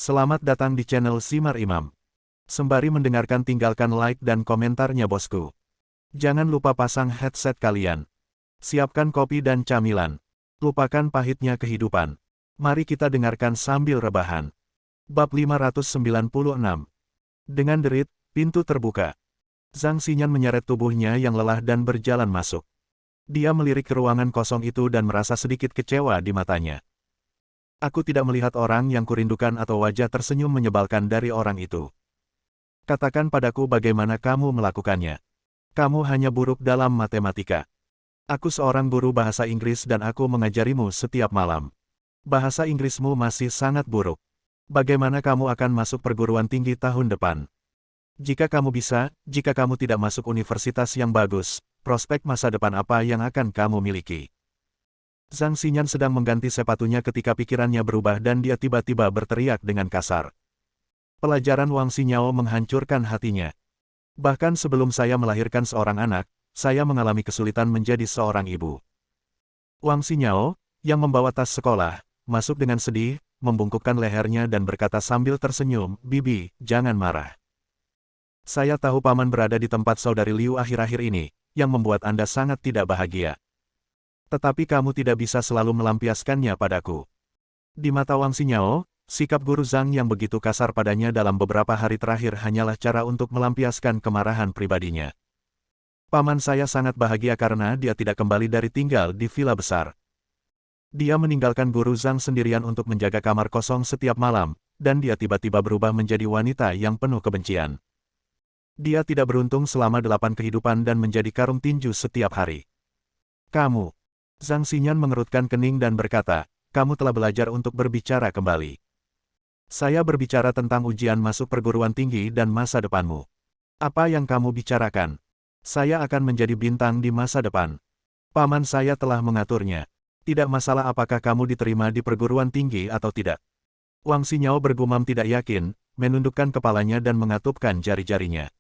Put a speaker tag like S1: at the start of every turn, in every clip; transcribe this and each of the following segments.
S1: Selamat datang di channel Simar Imam. Sembari mendengarkan tinggalkan like dan komentarnya bosku. Jangan lupa pasang headset kalian. Siapkan kopi dan camilan. Lupakan pahitnya kehidupan. Mari kita dengarkan sambil rebahan. Bab 596. Dengan derit, pintu terbuka. Zhang Xinyan menyeret tubuhnya yang lelah dan berjalan masuk. Dia melirik ke ruangan kosong itu dan merasa sedikit kecewa di matanya. Aku tidak melihat orang yang kurindukan atau wajah tersenyum menyebalkan dari orang itu. Katakan padaku bagaimana kamu melakukannya. Kamu hanya buruk dalam matematika. Aku seorang guru bahasa Inggris dan aku mengajarimu setiap malam. Bahasa Inggrismu masih sangat buruk. Bagaimana kamu akan masuk perguruan tinggi tahun depan? Jika kamu bisa, jika kamu tidak masuk universitas yang bagus, prospek masa depan apa yang akan kamu miliki? Zhang Xinyan sedang mengganti sepatunya ketika pikirannya berubah dan dia tiba-tiba berteriak dengan kasar. Pelajaran Wang Xinyao menghancurkan hatinya. Bahkan sebelum saya melahirkan seorang anak, saya mengalami kesulitan menjadi seorang ibu. Wang Xinyao, yang membawa tas sekolah, masuk dengan sedih, membungkukkan lehernya dan berkata sambil tersenyum, "Bibi, jangan marah. Saya tahu paman berada di tempat saudari Liu akhir-akhir ini, yang membuat Anda sangat tidak bahagia. Tetapi kamu tidak bisa selalu melampiaskannya padaku." Di mata Wang Xinyao, sikap guru Zhang yang begitu kasar padanya dalam beberapa hari terakhir hanyalah cara untuk melampiaskan kemarahan pribadinya. Paman saya sangat bahagia karena dia tidak kembali dari tinggal di villa besar. Dia meninggalkan guru Zhang sendirian untuk menjaga kamar kosong setiap malam, dan dia tiba-tiba berubah menjadi wanita yang penuh kebencian. Dia tidak beruntung selama 8 kehidupan dan menjadi karung tinju setiap hari. Kamu. Zhang Xinyan mengerutkan kening dan berkata, kamu telah belajar untuk berbicara kembali. Saya berbicara tentang ujian masuk perguruan tinggi dan masa depanmu. Apa yang kamu bicarakan? Saya akan menjadi bintang di masa depan. Paman saya telah mengaturnya. Tidak masalah apakah kamu diterima di perguruan tinggi atau tidak. Wang Xinyao bergumam tidak yakin, menundukkan kepalanya dan mengatupkan jari-jarinya.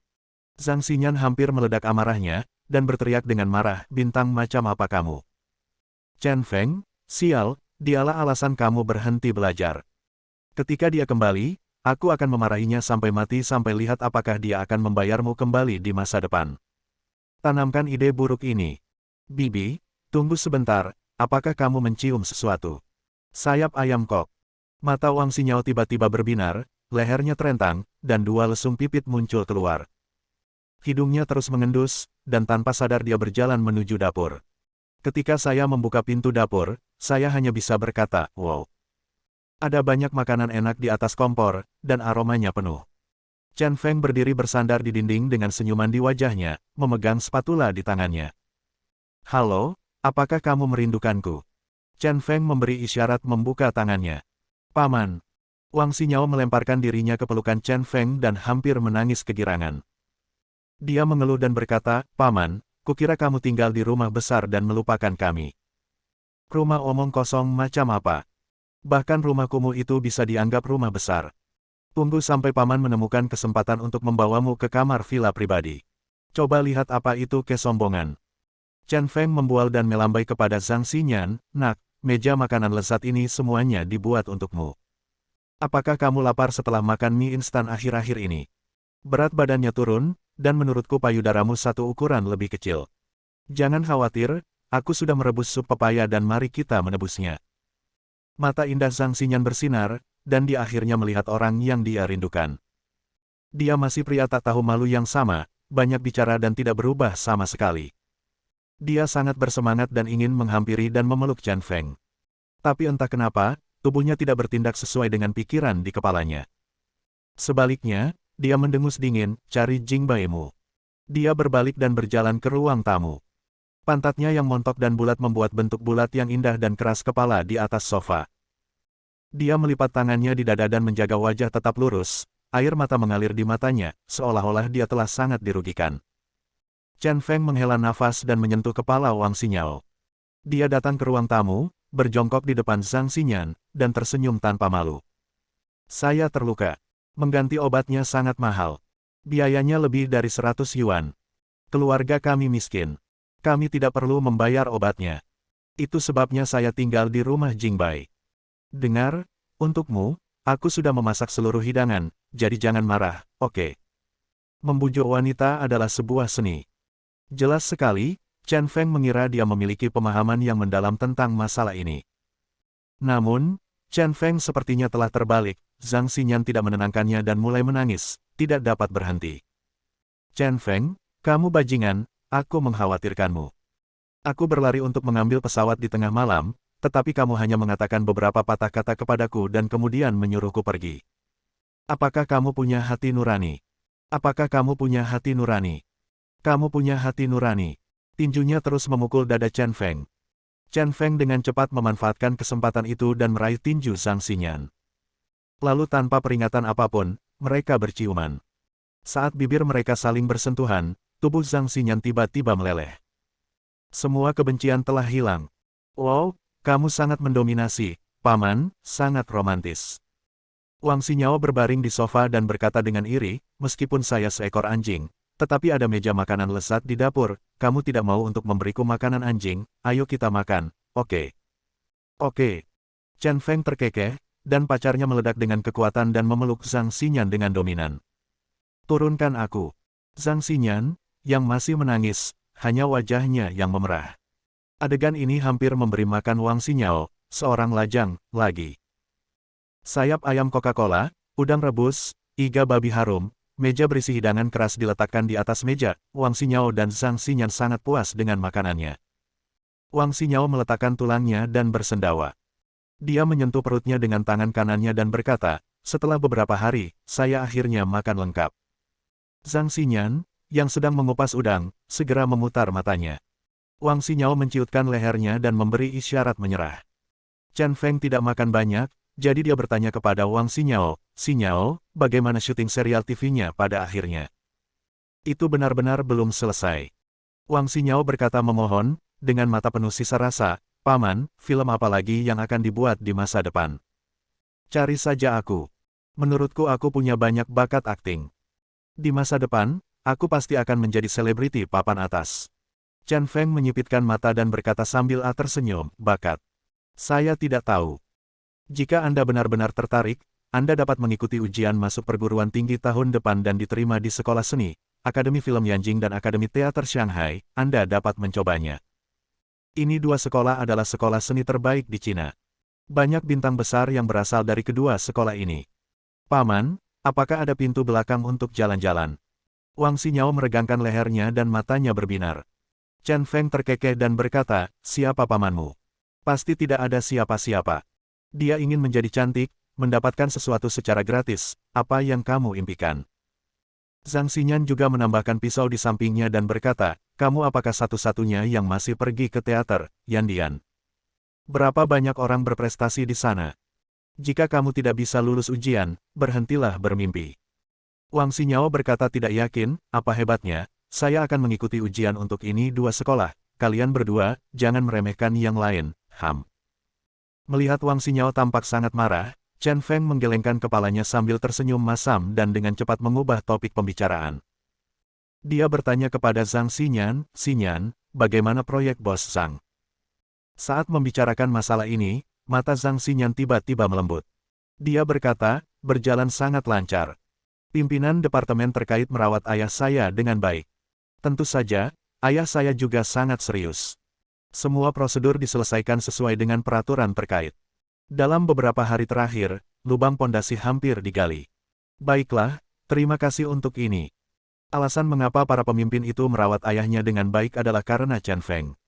S1: Zhang Xinyan hampir meledak amarahnya, dan berteriak dengan marah, bintang macam apa kamu? Chen Feng, sial, dialah alasan kamu berhenti belajar. Ketika dia kembali, aku akan memarahinya sampai mati sampai lihat apakah dia akan membayarmu kembali di masa depan. Tanamkan ide buruk ini. Bibi, tunggu sebentar, apakah kamu mencium sesuatu? Sayap ayam kok. Mata Wang Xinyao tiba-tiba berbinar, lehernya terentang, dan 2 lesung pipit muncul keluar. Hidungnya terus mengendus, dan tanpa sadar dia berjalan menuju dapur. Ketika saya membuka pintu dapur, saya hanya bisa berkata, wow. Ada banyak makanan enak di atas kompor, dan aromanya penuh. Chen Feng berdiri bersandar di dinding dengan senyuman di wajahnya, memegang spatula di tangannya. Halo, apakah kamu merindukanku? Chen Feng memberi isyarat membuka tangannya. Paman. Wang Xinyao melemparkan dirinya ke pelukan Chen Feng dan hampir menangis kegirangan. Dia mengeluh dan berkata, Paman, kukira kamu tinggal di rumah besar dan melupakan kami. Rumah omong kosong macam apa? Bahkan rumah kumuh itu bisa dianggap rumah besar. Tunggu sampai paman menemukan kesempatan untuk membawamu ke kamar villa pribadi. Coba lihat apa itu kesombongan. Chen Feng membual dan melambai kepada Zhang Xinyan, nak, meja makanan lezat ini semuanya dibuat untukmu. Apakah kamu lapar setelah makan mie instan akhir-akhir ini? Berat badannya turun, dan menurutku payudaramu satu ukuran lebih kecil. Jangan khawatir, aku sudah merebus sup pepaya dan mari kita menebusnya. Mata indah Zhang Xinyan bersinar, dan dia akhirnya melihat orang yang dia rindukan. Dia masih pria tak tahu malu yang sama, banyak bicara dan tidak berubah sama sekali. Dia sangat bersemangat dan ingin menghampiri dan memeluk Chen Feng. Tapi entah kenapa, tubuhnya tidak bertindak sesuai dengan pikiran di kepalanya. Sebaliknya, dia mendengus dingin, cari Jingbaimu. Dia berbalik dan berjalan ke ruang tamu. Pantatnya yang montok dan bulat membuat bentuk bulat yang indah dan keras kepala di atas sofa. Dia melipat tangannya di dada dan menjaga wajah tetap lurus, air mata mengalir di matanya, seolah-olah dia telah sangat dirugikan. Chen Feng menghela nafas dan menyentuh kepala Wang Xinyao. Dia datang ke ruang tamu, berjongkok di depan Zhang Xinyan, dan tersenyum tanpa malu. Saya terluka. Mengganti obatnya sangat mahal. Biayanya lebih dari 100 yuan. Keluarga kami miskin. Kami tidak perlu membayar obatnya. Itu sebabnya saya tinggal di rumah Jingbai. Dengar, untukmu, aku sudah memasak seluruh hidangan, jadi jangan marah, oke? Membujuk wanita adalah sebuah seni. Jelas sekali, Chen Feng mengira dia memiliki pemahaman yang mendalam tentang masalah ini. Namun, Chen Feng sepertinya telah terbalik, Zhang Xinyan tidak menenangkannya dan mulai menangis, tidak dapat berhenti. Chen Feng, kamu bajingan, aku mengkhawatirkanmu. Aku berlari untuk mengambil pesawat di tengah malam, tetapi kamu hanya mengatakan beberapa patah kata kepadaku dan kemudian menyuruhku pergi. Apakah kamu punya hati nurani? Apakah kamu punya hati nurani? Kamu punya hati nurani. Tinjunya terus memukul dada Chen Feng. Chen Feng dengan cepat memanfaatkan kesempatan itu dan meraih tinju Zhang Xinyan. Lalu tanpa peringatan apapun, mereka berciuman. Saat bibir mereka saling bersentuhan, tubuh Zhang Xinyan tiba-tiba meleleh. Semua kebencian telah hilang. Wow, kamu sangat mendominasi, Paman, sangat romantis. Wang Xinyao berbaring di sofa dan berkata dengan iri, meskipun saya seekor anjing, tetapi ada meja makanan lezat di dapur, kamu tidak mau untuk memberiku makanan anjing, ayo kita makan, oke? Oke. Chen Feng terkekeh, dan pacarnya meledak dengan kekuatan dan memeluk Zhang Xinyan dengan dominan. Turunkan aku. Zhang Xinyan, yang masih menangis, hanya wajahnya yang memerah. Adegan ini hampir memberi makan Wang Xinyao, seorang lajang, lagi. Sayap ayam Coca-Cola, udang rebus, iga babi harum, meja berisi hidangan keras diletakkan di atas meja, Wang Xinyao dan Zhang Xinyan sangat puas dengan makanannya. Wang Xinyao meletakkan tulangnya dan bersendawa. Dia menyentuh perutnya dengan tangan kanannya dan berkata, setelah beberapa hari, saya akhirnya makan lengkap. Zhang Xinyan, yang sedang mengupas udang, segera memutar matanya. Wang Xinyao menciutkan lehernya dan memberi isyarat menyerah. Chen Feng tidak makan banyak, jadi dia bertanya kepada Wang Xinyao, Xinyao, bagaimana syuting serial TV-nya pada akhirnya? Itu benar-benar belum selesai. Wang Xinyao berkata memohon, dengan mata penuh sisa rasa, Paman, film apa lagi yang akan dibuat di masa depan? Cari saja aku. Menurutku aku punya banyak bakat akting. Di masa depan, aku pasti akan menjadi selebriti papan atas. Chen Feng menyipitkan mata dan berkata sambil tersenyum, bakat. Saya tidak tahu. Jika Anda benar-benar tertarik, Anda dapat mengikuti ujian masuk perguruan tinggi tahun depan dan diterima di Sekolah Seni, Akademi Film Yanjing dan Akademi Teater Shanghai, Anda dapat mencobanya. Ini dua sekolah adalah sekolah seni terbaik di Cina. Banyak bintang besar yang berasal dari kedua sekolah ini. Paman, apakah ada pintu belakang untuk jalan-jalan? Wang Xinyao meregangkan lehernya dan matanya berbinar. Chen Feng terkekeh dan berkata, siapa pamanmu? Pasti tidak ada siapa-siapa. Dia ingin menjadi cantik, mendapatkan sesuatu secara gratis, apa yang kamu impikan? Zhang Xinyan juga menambahkan pisau di sampingnya dan berkata, kamu apakah satu-satunya yang masih pergi ke teater, Yandian? Berapa banyak orang berprestasi di sana? Jika kamu tidak bisa lulus ujian, berhentilah bermimpi. Wang Xinyao berkata tidak yakin, apa hebatnya, saya akan mengikuti ujian untuk ini dua sekolah, kalian berdua, jangan meremehkan yang lain, Melihat Wang Xinyao tampak sangat marah, Chen Feng menggelengkan kepalanya sambil tersenyum masam dan dengan cepat mengubah topik pembicaraan. Dia bertanya kepada Zhang Xinyan, Xinyan, bagaimana proyek bos Zhang? Saat membicarakan masalah ini, mata Zhang Xinyan tiba-tiba melembut. Dia berkata, berjalan sangat lancar. Pimpinan departemen terkait merawat ayah saya dengan baik. Tentu saja, ayah saya juga sangat serius. Semua prosedur diselesaikan sesuai dengan peraturan terkait. Dalam beberapa hari terakhir, lubang pondasi hampir digali. Baiklah, terima kasih untuk ini. Alasan mengapa para pemimpin itu merawat ayahnya dengan baik adalah karena Chen Feng.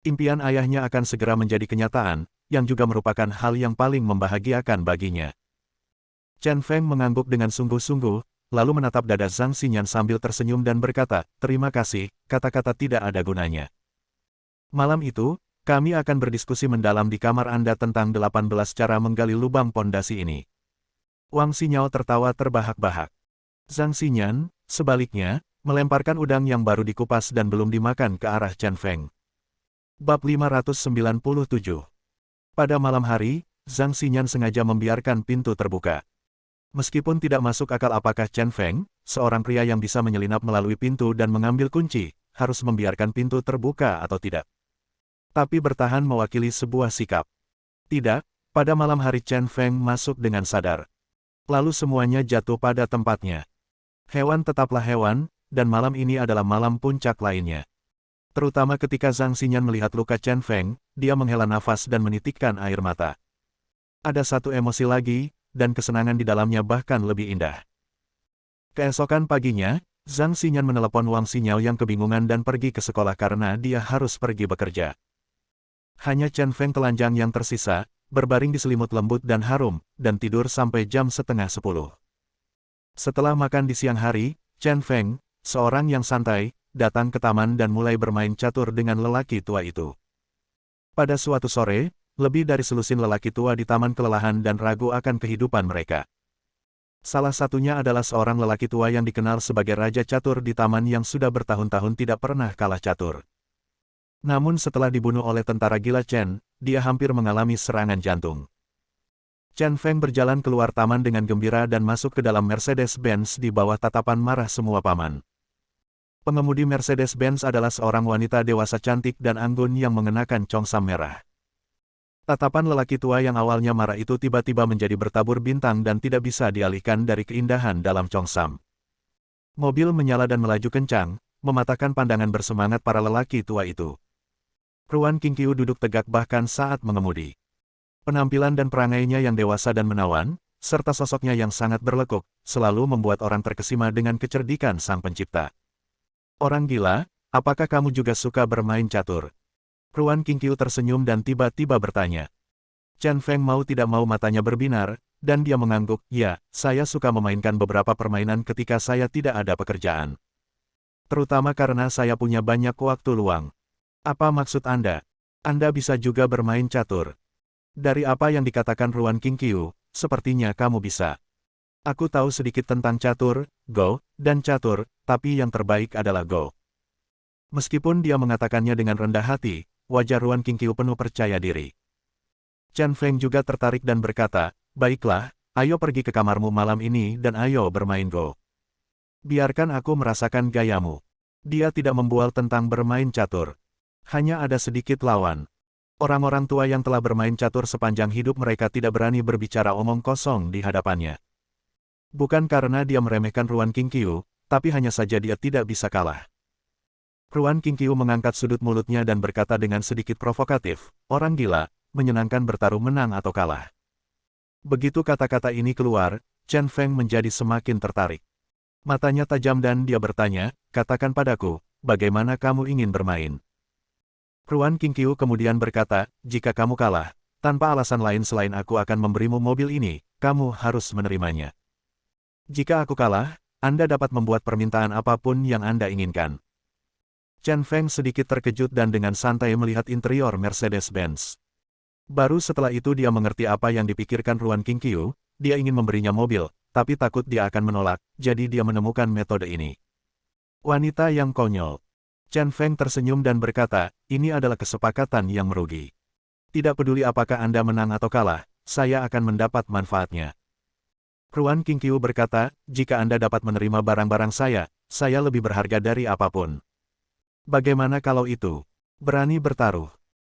S1: Impian ayahnya akan segera menjadi kenyataan, yang juga merupakan hal yang paling membahagiakan baginya. Chen Feng mengangguk dengan sungguh-sungguh, lalu menatap dada Zhang Xinyan sambil tersenyum dan berkata, terima kasih, kata-kata tidak ada gunanya. Malam itu, kami akan berdiskusi mendalam di kamar Anda tentang 18 cara menggali lubang pondasi ini. Wang Xinyao tertawa terbahak-bahak. Zhang Xinyan, sebaliknya, melemparkan udang yang baru dikupas dan belum dimakan ke arah Chen Feng. Bab 597. Pada malam hari, Zhang Xinyan sengaja membiarkan pintu terbuka. Meskipun tidak masuk akal apakah Chen Feng, seorang pria yang bisa menyelinap melalui pintu dan mengambil kunci, harus membiarkan pintu terbuka atau tidak. Tapi bertahan mewakili sebuah sikap. Tidak, Pada malam hari Chen Feng masuk dengan sadar. Lalu semuanya jatuh pada tempatnya. Hewan tetaplah hewan, dan malam ini adalah malam puncak lainnya. Terutama ketika Zhang Xinyan melihat luka Chen Feng, dia menghela nafas dan menitikkan air mata. Ada satu emosi lagi, dan kesenangan di dalamnya bahkan lebih indah. Keesokan paginya, Zhang Xinyan menelepon Wang Xinyao yang kebingungan dan pergi ke sekolah karena dia harus pergi bekerja. Hanya Chen Feng telanjang yang tersisa, berbaring di selimut lembut dan harum, dan tidur sampai jam setengah 10. Setelah makan di siang hari, Chen Feng, seorang yang santai, datang ke taman dan mulai bermain catur dengan lelaki tua itu. Pada suatu sore, lebih dari selusin lelaki tua di taman kelelahan dan ragu akan kehidupan mereka. Salah satunya adalah seorang lelaki tua yang dikenal sebagai Raja Catur di taman yang sudah bertahun-tahun tidak pernah kalah catur. Namun setelah dibunuh oleh tentara gila Chen, dia hampir mengalami serangan jantung. Chen Feng berjalan keluar taman dengan gembira dan masuk ke dalam Mercedes-Benz di bawah tatapan marah semua paman. Pengemudi Mercedes-Benz adalah seorang wanita dewasa cantik dan anggun yang mengenakan congsam merah. Tatapan lelaki tua yang awalnya marah itu tiba-tiba menjadi bertabur bintang dan tidak bisa dialihkan dari keindahan dalam congsam. Mobil menyala dan melaju kencang, mematahkan pandangan bersemangat para lelaki tua itu. Ruan Qingqiu duduk tegak bahkan saat mengemudi. Penampilan dan perangainya yang dewasa dan menawan, serta sosoknya yang sangat berlekuk, selalu membuat orang terkesima dengan kecerdikan sang pencipta. Orang gila, apakah kamu juga suka bermain catur? Ruan Qingqiu tersenyum dan tiba-tiba bertanya. Chen Feng mau tidak mau matanya berbinar, dan dia mengangguk, ya, saya suka memainkan beberapa permainan ketika saya tidak ada pekerjaan. Terutama karena saya punya banyak waktu luang. Apa maksud Anda? Anda bisa juga bermain catur. Dari apa yang dikatakan Ruan Qingqiu, sepertinya kamu bisa. Aku tahu sedikit tentang catur, Go, dan catur, tapi yang terbaik adalah Go. Meskipun dia mengatakannya dengan rendah hati, wajah Ruan Qingqiu penuh percaya diri. Chen Feng juga tertarik dan berkata, baiklah, ayo pergi ke kamarmu malam ini dan ayo bermain Go. Biarkan aku merasakan gayamu. Dia tidak membual tentang bermain catur. Hanya ada sedikit lawan. Orang-orang tua yang telah bermain catur sepanjang hidup mereka tidak berani berbicara omong kosong di hadapannya. Bukan karena dia meremehkan Ruan Qingqiu, tapi hanya saja dia tidak bisa kalah. Ruan Qingqiu mengangkat sudut mulutnya dan berkata dengan sedikit provokatif, orang gila, menyenangkan bertarung menang atau kalah. Begitu kata-kata ini keluar, Chen Feng menjadi semakin tertarik. Matanya tajam dan dia bertanya, katakan padaku, bagaimana kamu ingin bermain? Ruan Qingqiu kemudian berkata, jika kamu kalah, tanpa alasan lain selain aku akan memberimu mobil ini, kamu harus menerimanya. Jika aku kalah, Anda dapat membuat permintaan apapun yang Anda inginkan. Chen Feng sedikit terkejut dan dengan santai melihat interior Mercedes-Benz. Baru setelah itu dia mengerti apa yang dipikirkan Ruan Qingqiu, dia ingin memberinya mobil, tapi takut dia akan menolak, jadi dia menemukan metode ini. Wanita yang konyol. Chen Feng tersenyum dan berkata, ini adalah kesepakatan yang merugi. Tidak peduli apakah Anda menang atau kalah, saya akan mendapat manfaatnya. Ruan Qingqiu berkata, jika Anda dapat menerima barang-barang saya lebih berharga dari apapun. Bagaimana kalau itu? Berani bertaruh?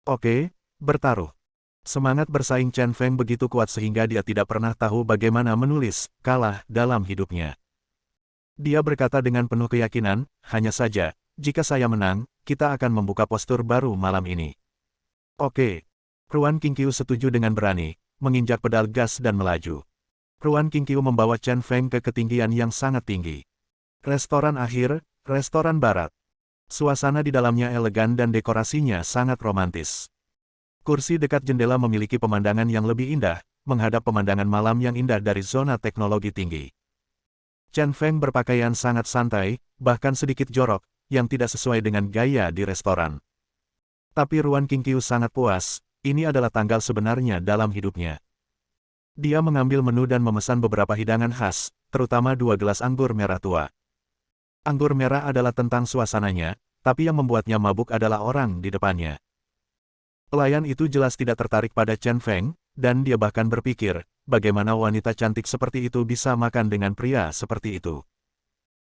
S1: Oke, bertaruh. Semangat bersaing Chen Feng begitu kuat sehingga dia tidak pernah tahu bagaimana menulis, kalah, dalam hidupnya. Dia berkata dengan penuh keyakinan, hanya saja, jika saya menang, kita akan membuka postur baru malam ini. Oke. Ruan Qingqiu setuju dengan berani, menginjak pedal gas dan melaju. Ruan Qingqiu membawa Chen Feng ke ketinggian yang sangat tinggi. Restoran akhir, restoran barat. Suasana di dalamnya elegan dan dekorasinya sangat romantis. Kursi dekat jendela memiliki pemandangan yang lebih indah, menghadap pemandangan malam yang indah dari zona teknologi tinggi. Chen Feng berpakaian sangat santai, bahkan sedikit jorok, yang tidak sesuai dengan gaya di restoran. Tapi Ruan Qingqiu sangat puas, ini adalah tanggal sebenarnya dalam hidupnya. Dia mengambil menu dan memesan beberapa hidangan khas, terutama 2 gelas anggur merah tua. Anggur merah adalah tentang suasananya, tapi yang membuatnya mabuk adalah orang di depannya. Pelayan itu jelas tidak tertarik pada Chen Feng, dan dia bahkan berpikir, bagaimana wanita cantik seperti itu bisa makan dengan pria seperti itu.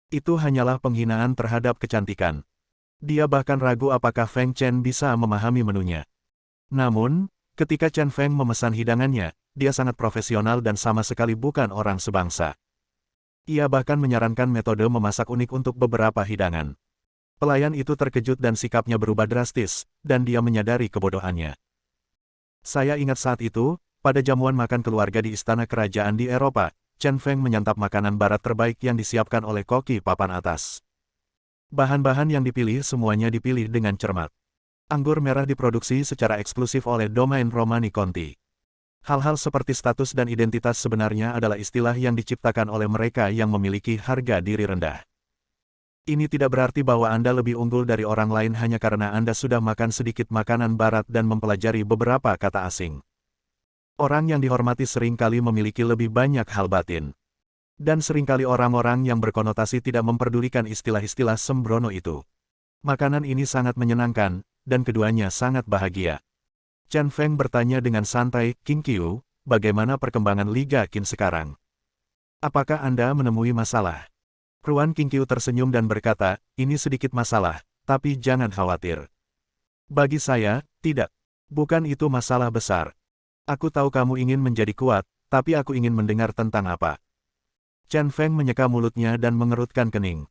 S1: Itu hanyalah penghinaan terhadap kecantikan. Dia bahkan ragu apakah Feng Chen bisa memahami menunya. Namun, Ketika Chen Feng memesan hidangannya, dia sangat profesional dan sama sekali bukan orang sebangsa. Ia bahkan menyarankan metode memasak unik untuk beberapa hidangan. Pelayan itu terkejut dan sikapnya berubah drastis, dan dia menyadari kebodohannya. Saya ingat saat itu, pada jamuan makan keluarga di istana kerajaan di Eropa, Chen Feng menyantap makanan barat terbaik yang disiapkan oleh koki papan atas. Bahan-bahan yang dipilih semuanya dipilih dengan cermat. Anggur merah diproduksi secara eksklusif oleh Domaine Romani Conti. Hal-hal seperti status dan identitas sebenarnya adalah istilah yang diciptakan oleh mereka yang memiliki harga diri rendah. Ini tidak berarti bahwa Anda lebih unggul dari orang lain hanya karena Anda sudah makan sedikit makanan barat dan mempelajari beberapa kata asing. Orang yang dihormati seringkali memiliki lebih banyak hal batin. Dan seringkali orang-orang yang berkonotasi tidak memperdulikan istilah-istilah sembrono itu. Makanan ini sangat menyenangkan, dan keduanya sangat bahagia. Chen Feng bertanya dengan santai, King Qiu, bagaimana perkembangan Liga Qin sekarang? Apakah Anda menemui masalah? Ruan King Qiu tersenyum dan berkata, ini sedikit masalah, tapi jangan khawatir. Bagi saya, tidak. Bukan itu masalah besar. Aku tahu kamu ingin menjadi kuat, tapi aku ingin mendengar tentang apa. Chen Feng menyeka mulutnya dan mengerutkan kening.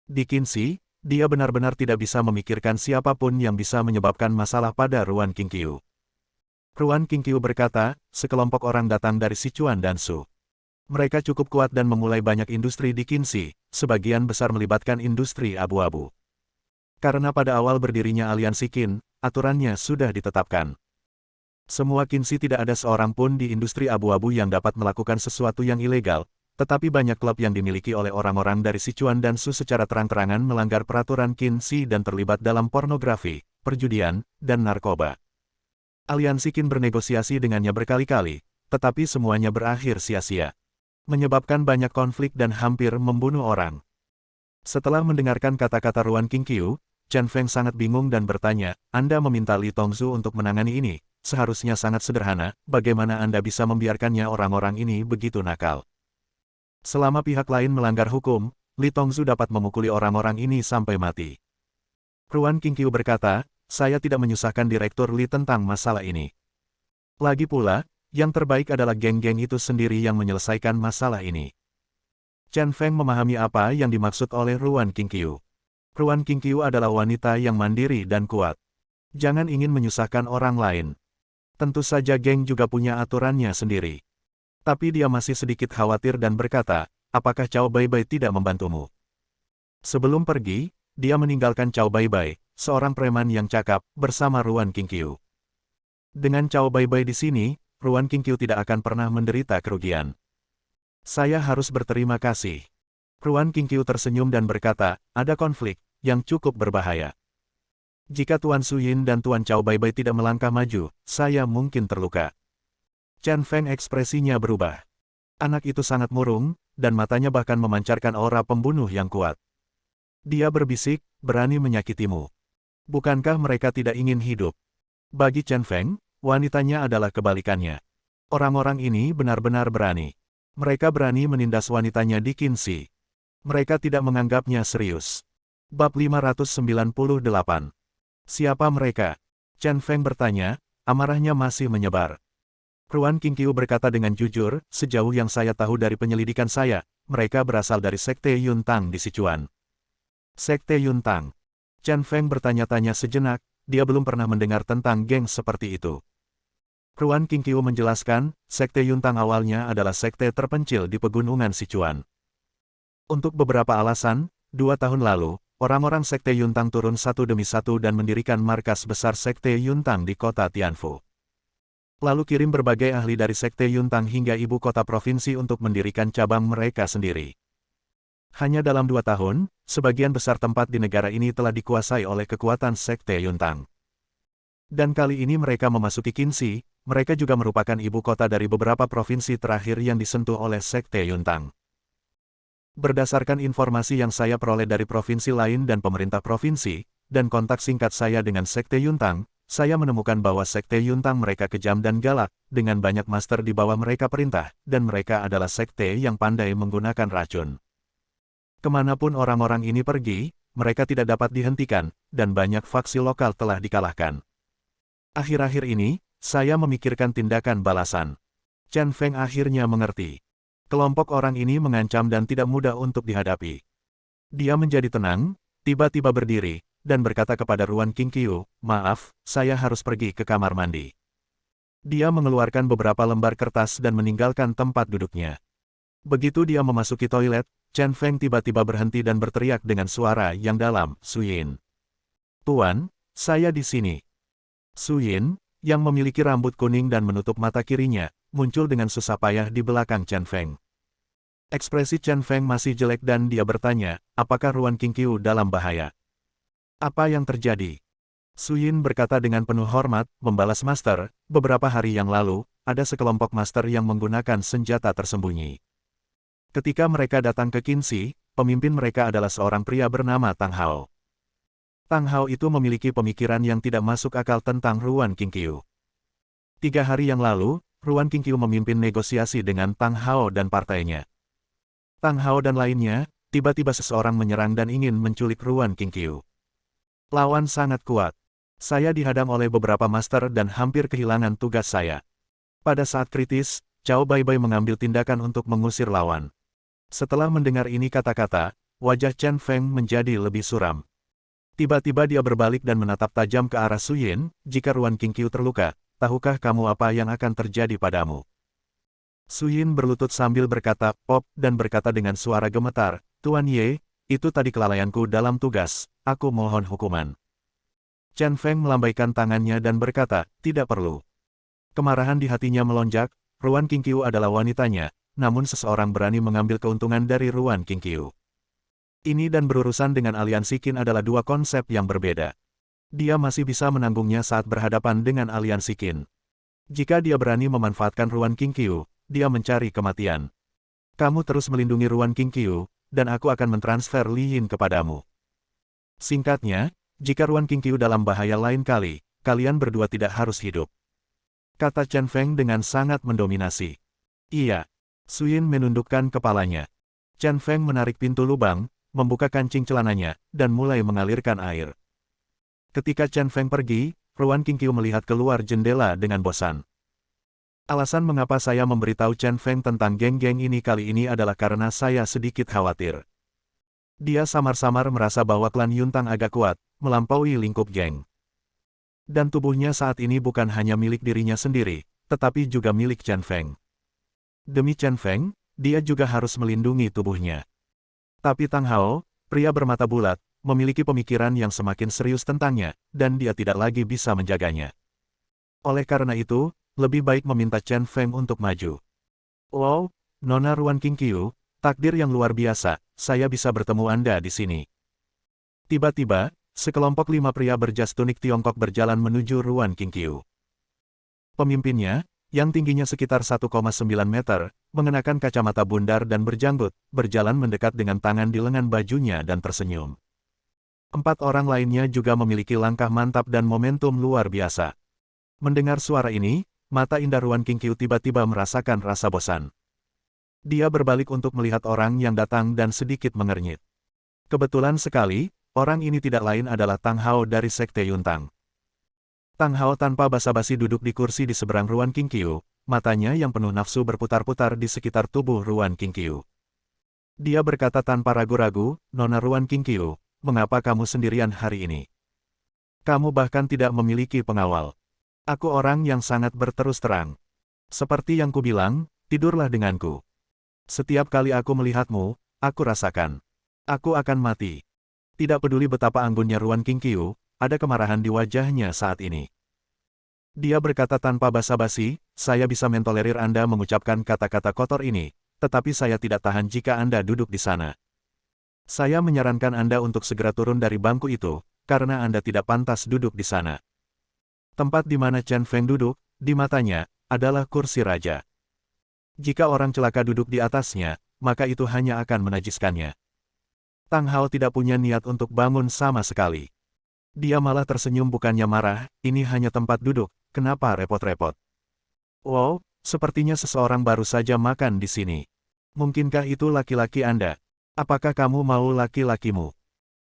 S1: Di Qinxi, dia benar-benar tidak bisa memikirkan siapapun yang bisa menyebabkan masalah pada Ruan King Qiu. Ruan King Qiu berkata, sekelompok orang datang dari Sichuan dan Shu. Mereka cukup kuat dan memulai banyak industri di Qinxi, sebagian besar melibatkan industri abu-abu. Karena pada awal berdirinya aliansi Qin, aturannya sudah ditetapkan. Semua Qinxi tidak ada seorang pun di industri abu-abu yang dapat melakukan sesuatu yang ilegal, tetapi banyak klub yang dimiliki oleh orang-orang dari Sichuan dan Shu secara terang-terangan melanggar peraturan Qinxi dan terlibat dalam pornografi, perjudian, dan narkoba. Aliansi Qin bernegosiasi dengannya berkali-kali, tetapi semuanya berakhir sia-sia. Menyebabkan banyak konflik dan hampir membunuh orang. Setelah mendengarkan kata-kata Ruan King Qiu, Chen Feng sangat bingung dan bertanya, Anda meminta Li Tongzhu untuk menangani ini, seharusnya sangat sederhana, bagaimana Anda bisa membiarkannya orang-orang ini begitu nakal? Selama pihak lain melanggar hukum, Li Tongzhu dapat memukuli orang-orang ini sampai mati. Ruan King Qiu berkata, saya tidak menyusahkan Direktur Li tentang masalah ini. Lagi pula, yang terbaik adalah geng-geng itu sendiri yang menyelesaikan masalah ini. Chen Feng memahami apa yang dimaksud oleh Ruan King Qiu. Ruan King Qiu adalah wanita yang mandiri dan kuat. Jangan ingin menyusahkan orang lain. Tentu saja geng juga punya aturannya sendiri. Tapi dia masih sedikit khawatir dan berkata, apakah Cao Baibai tidak membantumu? Sebelum pergi, dia meninggalkan Cao Baibai, seorang preman yang cakap, bersama Ruan King Qiu. Dengan Cao Baibai di sini, Ruan King Qiu tidak akan pernah menderita kerugian. Saya harus berterima kasih. Ruan King Qiu tersenyum dan berkata, ada konflik yang cukup berbahaya. Jika Tuan Su Yin dan Tuan Cao Baibai tidak melangkah maju, saya mungkin terluka. Chen Feng ekspresinya berubah. Anak itu sangat murung, dan matanya bahkan memancarkan aura pembunuh yang kuat. Dia berbisik, berani menyakitimu. Bukankah mereka tidak ingin hidup? Bagi Chen Feng, wanitanya adalah kebalikannya. Orang-orang ini benar-benar berani. Mereka berani menindas wanitanya di Qinxi. Mereka tidak menganggapnya serius. Bab 598. Siapa mereka? Chen Feng bertanya, amarahnya masih menyebar. Ruan King Qiu berkata dengan jujur, sejauh yang saya tahu dari penyelidikan saya, mereka berasal dari Sekte Yuntang di Sichuan. Sekte Yuntang. Chen Feng bertanya-tanya sejenak, dia belum pernah mendengar tentang geng seperti itu. Ruan King Qiu menjelaskan, Sekte Yuntang awalnya adalah sekte terpencil di pegunungan Sichuan. Untuk beberapa alasan, 2 tahun lalu, orang-orang Sekte Yuntang turun satu demi satu dan mendirikan markas besar Sekte Yuntang di kota Tianfu. Lalu kirim berbagai ahli dari Sekte Yuntang hingga ibu kota provinsi untuk mendirikan cabang mereka sendiri. Hanya dalam 2 tahun, sebagian besar tempat di negara ini telah dikuasai oleh kekuatan Sekte Yuntang. Dan kali ini mereka memasuki Qinxi, mereka juga merupakan ibu kota dari beberapa provinsi terakhir yang disentuh oleh Sekte Yuntang. Berdasarkan informasi yang saya peroleh dari provinsi lain dan pemerintah provinsi, dan kontak singkat saya dengan Sekte Yuntang, saya menemukan bahwa Sekte Yuntang mereka kejam dan galak, dengan banyak master di bawah mereka perintah, dan mereka adalah sekte yang pandai menggunakan racun. Kemanapun orang-orang ini pergi, mereka tidak dapat dihentikan, dan banyak faksi lokal telah dikalahkan. Akhir-akhir ini, saya memikirkan tindakan balasan. Chen Feng akhirnya mengerti. Kelompok orang ini mengancam dan tidak mudah untuk dihadapi. Dia menjadi tenang, tiba-tiba berdiri, dan berkata kepada Ruan Qingqiu, "Maaf, saya harus pergi ke kamar mandi." Dia mengeluarkan beberapa lembar kertas dan meninggalkan tempat duduknya. Begitu dia memasuki toilet, Chen Feng tiba-tiba berhenti dan berteriak dengan suara yang dalam, "Suyin. Tuan, saya di sini." Suyin, yang memiliki rambut kuning dan menutup mata kirinya, muncul dengan susah payah di belakang Chen Feng. Ekspresi Chen Feng masih jelek dan dia bertanya, apakah Ruan Qingqiu dalam bahaya? Apa yang terjadi? Suyin berkata dengan penuh hormat, membalas Master, beberapa hari yang lalu, ada sekelompok Master yang menggunakan senjata tersembunyi. Ketika mereka datang ke Qinxi, pemimpin mereka adalah seorang pria bernama Tang Hao. Tang Hao itu memiliki pemikiran yang tidak masuk akal tentang Ruan Qingqiu. 3 hari yang lalu, Ruan Qingqiu memimpin negosiasi dengan Tang Hao dan partainya. Tang Hao dan lainnya, tiba-tiba seseorang menyerang dan ingin menculik Ruan Qingqiu. Lawan sangat kuat. Saya dihadang oleh beberapa master dan hampir kehilangan tugas saya. Pada saat kritis, Cao Baibai mengambil tindakan untuk mengusir lawan. Setelah mendengar ini kata-kata, wajah Chen Feng menjadi lebih suram. Tiba-tiba dia berbalik dan menatap tajam ke arah Suyin, "Jika Ruan Qingqiu terluka, tahukah kamu apa yang akan terjadi padamu?" Suyin berlutut sambil berkata, "Pop," dan berkata dengan suara gemetar, "Tuan Ye, itu tadi kelalaianku dalam tugas, aku mohon hukuman." Chen Feng melambaikan tangannya dan berkata, "Tidak perlu." Kemarahan di hatinya melonjak, Ruan Qingqiu adalah wanitanya, namun seseorang berani mengambil keuntungan dari Ruan Qingqiu. Ini dan berurusan dengan aliansi Qin adalah dua konsep yang berbeda. Dia masih bisa menanggungnya saat berhadapan dengan aliansi Qin. Jika dia berani memanfaatkan Ruan Qingqiu, dia mencari kematian. Kamu terus melindungi Ruan Qingqiu, dan aku akan mentransfer Li Yin kepadamu. Singkatnya, jika Ruan Qingqiu dalam bahaya lain kali, kalian berdua tidak harus hidup. Kata Chen Feng dengan sangat mendominasi. Iya. Suyin menundukkan kepalanya. Chen Feng menarik pintu lubang, membuka kancing celananya, dan mulai mengalirkan air. Ketika Chen Feng pergi, Ruan Qingqiu melihat keluar jendela dengan bosan. Alasan mengapa saya memberitahu Chen Feng tentang geng-geng ini kali ini adalah karena saya sedikit khawatir. Dia samar-samar merasa bahwa klan Yuntang agak kuat, melampaui lingkup geng. Dan tubuhnya saat ini bukan hanya milik dirinya sendiri, tetapi juga milik Chen Feng. Demi Chen Feng, dia juga harus melindungi tubuhnya. Tapi Tang Hao, pria bermata bulat, memiliki pemikiran yang semakin serius tentangnya, dan dia tidak lagi bisa menjaganya. Oleh karena itu, lebih baik meminta Chen Feng untuk maju. "Wow, Nona Ruan Qingqiu, takdir yang luar biasa, saya bisa bertemu Anda di sini." Tiba-tiba, sekelompok 5 pria berjas tunik Tiongkok berjalan menuju Ruan Qingqiu. Pemimpinnya, yang tingginya sekitar 1,9 meter, mengenakan kacamata bundar dan berjanggut, berjalan mendekat dengan tangan di lengan bajunya dan tersenyum. 4 orang lainnya juga memiliki langkah mantap dan momentum luar biasa. Mendengar suara ini, mata indah Ruan Qingqiu tiba-tiba merasakan rasa bosan. Dia berbalik untuk melihat orang yang datang dan sedikit mengernyit. Kebetulan sekali, orang ini tidak lain adalah Tang Hao dari Sekte Yuntang. Tang Hao tanpa basa-basi duduk di kursi di seberang Ruan Qingqiu, matanya yang penuh nafsu berputar-putar di sekitar tubuh Ruan Qingqiu. Dia berkata tanpa ragu-ragu, "Nona Ruan Qingqiu, mengapa kamu sendirian hari ini? Kamu bahkan tidak memiliki pengawal. Aku orang yang sangat berterus terang. Seperti yang kubilang, tidurlah denganku. Setiap kali aku melihatmu, aku rasakan. Aku akan mati." Tidak peduli betapa anggunnya Ruan Qingqiu, ada kemarahan di wajahnya saat ini. Dia berkata tanpa basa-basi, "Saya bisa mentolerir Anda mengucapkan kata-kata kotor ini, tetapi saya tidak tahan jika Anda duduk di sana. Saya menyarankan Anda untuk segera turun dari bangku itu, karena Anda tidak pantas duduk di sana." Tempat di mana Chen Feng duduk, di matanya, adalah kursi raja. Jika orang celaka duduk di atasnya, maka itu hanya akan menajiskannya. Tang Hao tidak punya niat untuk bangun sama sekali. Dia malah tersenyum bukannya marah, "Ini hanya tempat duduk, kenapa repot-repot?" "Wow, sepertinya seseorang baru saja makan di sini. Mungkinkah itu laki-laki Anda? Apakah kamu mau laki-lakimu?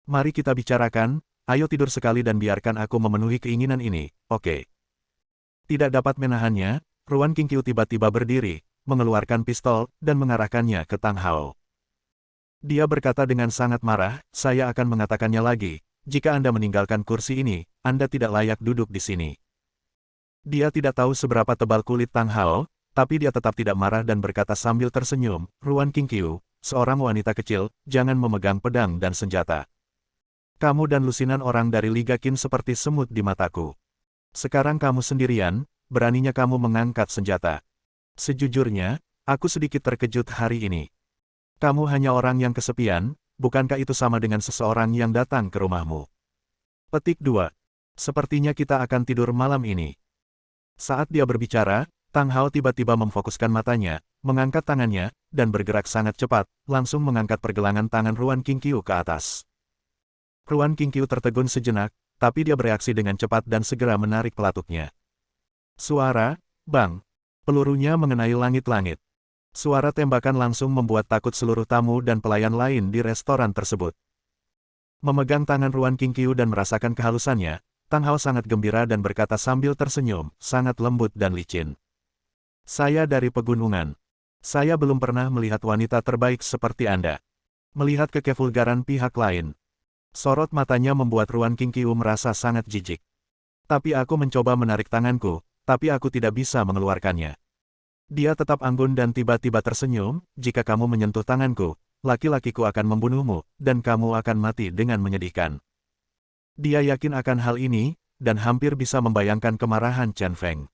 S1: Mari kita bicarakan, ayo tidur sekali dan biarkan aku memenuhi keinginan ini, oke?" Tidak dapat menahannya, Ruan Qingqiu tiba-tiba berdiri, mengeluarkan pistol, dan mengarahkannya ke Tang Hao. Dia berkata dengan sangat marah, saya akan mengatakannya lagi, jika Anda meninggalkan kursi ini, Anda tidak layak duduk di sini. Dia tidak tahu seberapa tebal kulit Tang Hao, tapi dia tetap tidak marah dan berkata sambil tersenyum, Ruan Qingqiu, seorang wanita kecil, jangan memegang pedang dan senjata. Kamu dan lusinan orang dari Liga Qin seperti semut di mataku. Sekarang kamu sendirian, beraninya kamu mengangkat senjata. Sejujurnya, aku sedikit terkejut hari ini. Kamu hanya orang yang kesepian, bukankah itu sama dengan seseorang yang datang ke rumahmu? Petik 2. Sepertinya kita akan tidur malam ini. Saat dia berbicara, Tang Hao tiba-tiba memfokuskan matanya, mengangkat tangannya, dan bergerak sangat cepat, langsung mengangkat pergelangan tangan Ruan Qingqiu ke atas. Ruan Qingqiu tertegun sejenak, tapi dia bereaksi dengan cepat dan segera menarik pelatuknya. Suara, bang! Pelurunya mengenai langit-langit. Suara tembakan langsung membuat takut seluruh tamu dan pelayan lain di restoran tersebut. Memegang tangan Ruan Qingqiu dan merasakan kehalusannya, Tang Hao sangat gembira dan berkata sambil tersenyum, sangat lembut dan licin. Saya dari pegunungan. Saya belum pernah melihat wanita terbaik seperti Anda. Melihat kekevulgaran pihak lain. Sorot matanya membuat Ruan Qingqiu merasa sangat jijik. Tapi aku mencoba menarik tanganku, tapi aku tidak bisa mengeluarkannya. Dia tetap anggun dan tiba-tiba tersenyum, jika kamu menyentuh tanganku, laki-lakiku akan membunuhmu, dan kamu akan mati dengan menyedihkan. Dia yakin akan hal ini, dan hampir bisa membayangkan kemarahan Chen Feng.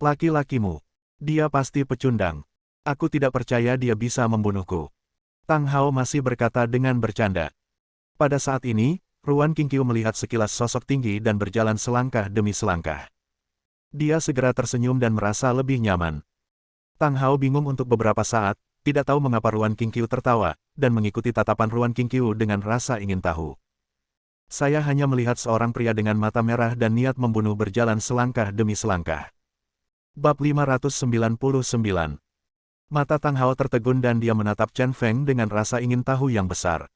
S1: Laki-lakimu. Dia pasti pecundang. Aku tidak percaya dia bisa membunuhku. Tang Hao masih berkata dengan bercanda. Pada saat ini, Ruan Qingqiu melihat sekilas sosok tinggi dan berjalan selangkah demi selangkah. Dia segera tersenyum dan merasa lebih nyaman. Tang Hao bingung untuk beberapa saat, tidak tahu mengapa Ruan Qingqiu tertawa, dan mengikuti tatapan Ruan Qingqiu dengan rasa ingin tahu. Saya hanya melihat seorang pria dengan mata merah dan niat membunuh berjalan selangkah demi selangkah. Bab 599. Mata Tang Hao tertegun dan dia menatap Chen Feng dengan rasa ingin tahu yang besar.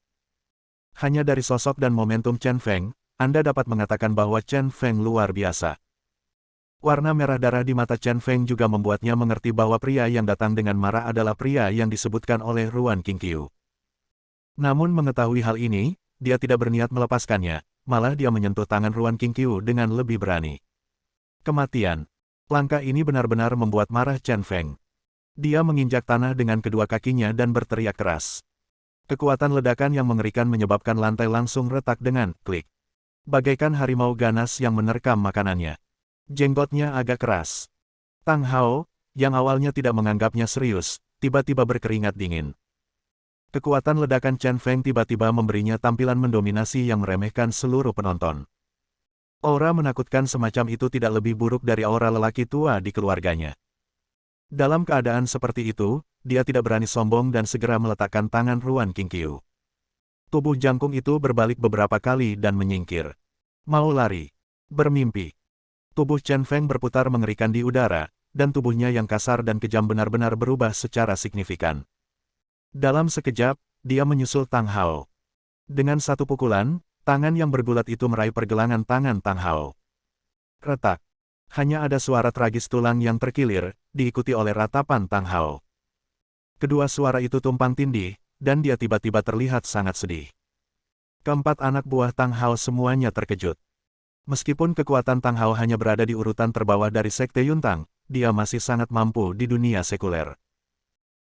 S1: Hanya dari sosok dan momentum Chen Feng, Anda dapat mengatakan bahwa Chen Feng luar biasa. Warna merah darah di mata Chen Feng juga membuatnya mengerti bahwa pria yang datang dengan marah adalah pria yang disebutkan oleh Ruan Qingqiu. Namun mengetahui hal ini, dia tidak berniat melepaskannya, malah dia menyentuh tangan Ruan Qingqiu dengan lebih berani. Kematian. Langkah ini benar-benar membuat marah Chen Feng. Dia menginjak tanah dengan kedua kakinya dan berteriak keras. Kekuatan ledakan yang mengerikan menyebabkan lantai langsung retak dengan klik. Bagaikan harimau ganas yang menerkam makanannya. Jenggotnya agak keras. Tang Hao, yang awalnya tidak menganggapnya serius, tiba-tiba berkeringat dingin. Kekuatan ledakan Chen Feng tiba-tiba memberinya tampilan mendominasi yang meremehkan seluruh penonton. Aura menakutkan semacam itu tidak lebih buruk dari aura lelaki tua di keluarganya. Dalam keadaan seperti itu, dia tidak berani sombong dan segera meletakkan tangan Ruan Qingqiu. Tubuh jangkung itu berbalik beberapa kali dan menyingkir. Mau lari. Bermimpi. Tubuh Chen Feng berputar mengerikan di udara, dan tubuhnya yang kasar dan kejam benar-benar berubah secara signifikan. Dalam sekejap, dia menyusul Tang Hao. Dengan satu pukulan, tangan yang bergulat itu meraih pergelangan tangan Tang Hao. Retak. Hanya ada suara tragis tulang yang terkilir, diikuti oleh ratapan Tang Hao. Kedua suara itu tumpang tindih, dan dia tiba-tiba terlihat sangat sedih. Keempat anak buah Tang Hao semuanya terkejut. Meskipun kekuatan Tang Hao hanya berada di urutan terbawah dari Sekte Yuntang, dia masih sangat mampu di dunia sekuler.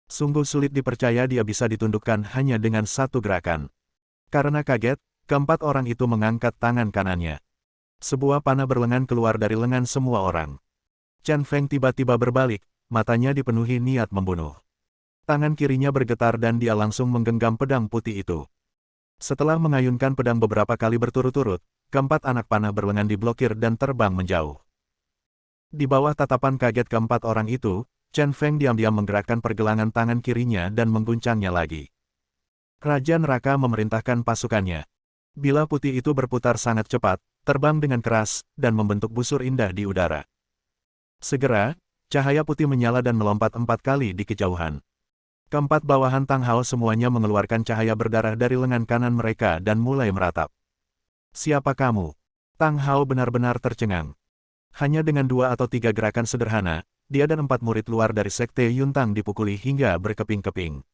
S1: Sungguh sulit dipercaya dia bisa ditundukkan hanya dengan satu gerakan. Karena kaget, keempat orang itu mengangkat tangan kanannya. Sebuah panah berlengan keluar dari lengan semua orang. Chen Feng tiba-tiba berbalik, matanya dipenuhi niat membunuh. Tangan kirinya bergetar dan dia langsung menggenggam pedang putih itu. Setelah mengayunkan pedang beberapa kali berturut-turut, keempat anak panah berlengan diblokir dan terbang menjauh. Di bawah tatapan kaget keempat orang itu, Chen Feng diam-diam menggerakkan pergelangan tangan kirinya dan mengguncangnya lagi. Raja Neraka memerintahkan pasukannya. Bila putih itu berputar sangat cepat, terbang dengan keras, dan membentuk busur indah di udara. Segera, cahaya putih menyala dan melompat 4 kali di kejauhan. Keempat bawahan Tang Hao semuanya mengeluarkan cahaya berdarah dari lengan kanan mereka dan mulai meratap. Siapa kamu? Tang Hao benar-benar tercengang. Hanya dengan 2 atau 3 gerakan sederhana, dia dan 4 murid luar dari Sekte Yuntang dipukuli hingga berkeping-keping.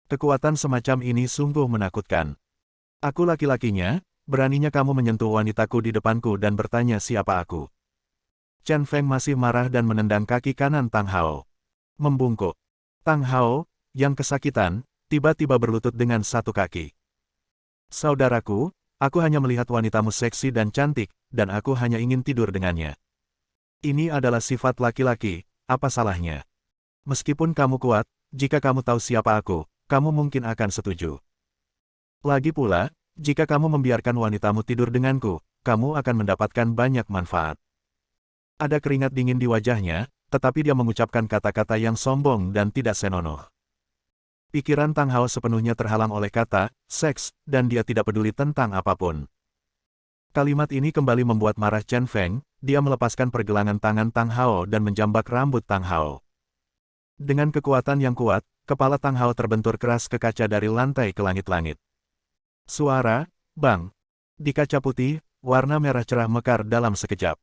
S1: Kekuatan semacam ini sungguh menakutkan. Aku laki-lakinya, beraninya kamu menyentuh wanitaku di depanku dan bertanya siapa aku. Chen Feng masih marah dan menendang kaki kanan Tang Hao. Membungkuk. Tang Hao, yang kesakitan, tiba-tiba berlutut dengan satu kaki. Saudaraku, aku hanya melihat wanitamu seksi dan cantik, dan aku hanya ingin tidur dengannya. Ini adalah sifat laki-laki, apa salahnya? Meskipun kamu kuat, jika kamu tahu siapa aku, kamu mungkin akan setuju. Lagi pula, jika kamu membiarkan wanitamu tidur denganku, kamu akan mendapatkan banyak manfaat. Ada keringat dingin di wajahnya, tetapi dia mengucapkan kata-kata yang sombong dan tidak senonoh. Pikiran Tang Hao sepenuhnya terhalang oleh kata, seks, dan dia tidak peduli tentang apapun. Kalimat ini kembali membuat marah Chen Feng, dia melepaskan pergelangan tangan Tang Hao dan menjambak rambut Tang Hao. Dengan kekuatan yang kuat, kepala Tang Hao terbentur keras ke kaca dari lantai ke langit-langit. Suara, bang. Di kaca putih, warna merah cerah mekar dalam sekejap.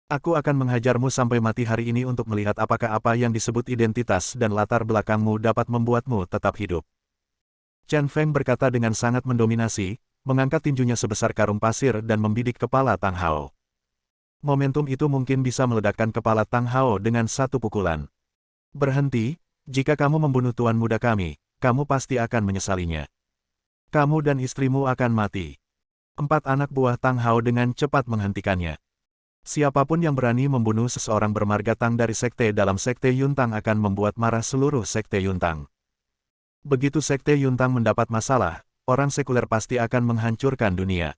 S1: Aku akan menghajarmu sampai mati hari ini untuk melihat apakah apa yang disebut identitas dan latar belakangmu dapat membuatmu tetap hidup. Chen Feng berkata dengan sangat mendominasi, mengangkat tinjunya sebesar karung pasir dan membidik kepala Tang Hao. Momentum itu mungkin bisa meledakkan kepala Tang Hao dengan satu pukulan. Berhenti, jika kamu membunuh tuan muda kami, kamu pasti akan menyesalinya. Kamu dan istrimu akan mati. 4 anak buah Tang Hao dengan cepat menghentikannya. Siapapun yang berani membunuh seseorang bermarga Tang dari sekte dalam Sekte Yuntang akan membuat marah seluruh Sekte Yuntang. Begitu Sekte Yuntang mendapat masalah, orang sekuler pasti akan menghancurkan dunia.